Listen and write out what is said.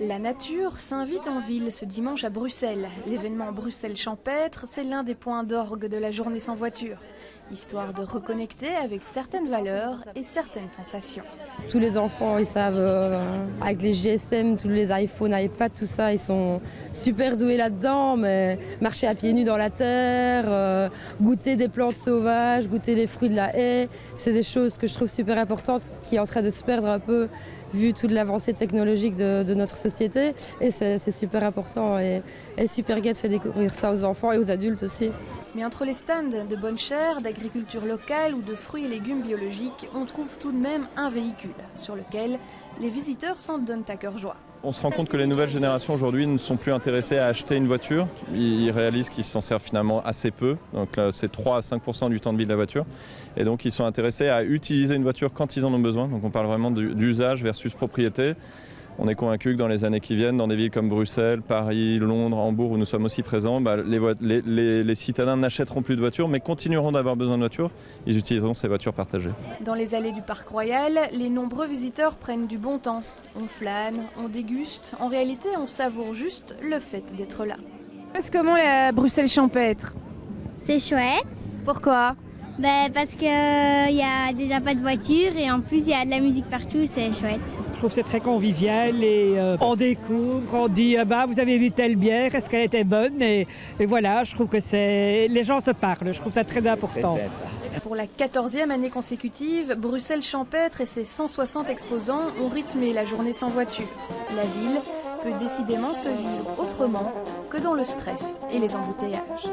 La nature s'invite en ville ce dimanche à Bruxelles. L'événement Bruxelles Champêtre, c'est l'un des points d'orgue de la journée sans voiture. Histoire de reconnecter avec certaines valeurs et certaines sensations. Tous les enfants, ils savent, avec les GSM, tous les iPhones, iPad, tout ça, ils sont super doués là-dedans. Mais marcher à pieds nus dans la terre, goûter des plantes sauvages, goûter les fruits de la haie, c'est des choses que je trouve super importantes, qui est en train de se perdre un peu, vu toute l'avancée technologique de notre société. Et c'est super important et super gai de faire découvrir ça aux enfants et aux adultes aussi. Mais entre les stands de bonne chère, d'agriculture locale ou de fruits et légumes biologiques, on trouve tout de même un véhicule sur lequel les visiteurs s'en donnent à cœur joie. On se rend compte que les nouvelles générations aujourd'hui ne sont plus intéressées à acheter une voiture. Ils réalisent qu'ils s'en servent finalement assez peu. Donc là, c'est 3 à 5% du temps de vie de la voiture. Et donc ils sont intéressés à utiliser une voiture quand ils en ont besoin. Donc on parle vraiment d'usage versus propriété. On est convaincu que dans les années qui viennent, dans des villes comme Bruxelles, Paris, Londres, Hambourg, où nous sommes aussi présents, les citadins n'achèteront plus de voitures, mais continueront d'avoir besoin de voitures. Ils utiliseront ces voitures partagées. Dans les allées du Parc Royal, les nombreux visiteurs prennent du bon temps. On flâne, on déguste. En réalité, on savoure juste le fait d'être là. C'est comment la Bruxelles Champêtre? C'est chouette. Pourquoi? Parce qu'il n'y a déjà pas de voiture et en plus il y a de la musique partout, c'est chouette. Je trouve que c'est très convivial et on découvre, on dit vous avez vu telle bière, est-ce qu'elle était bonne et voilà, je trouve que les gens se parlent, je trouve ça très important. Pour la 14e année consécutive, Bruxelles Champêtre et ses 160 exposants ont rythmé la journée sans voiture. La ville peut décidément se vivre autrement que dans le stress et les embouteillages.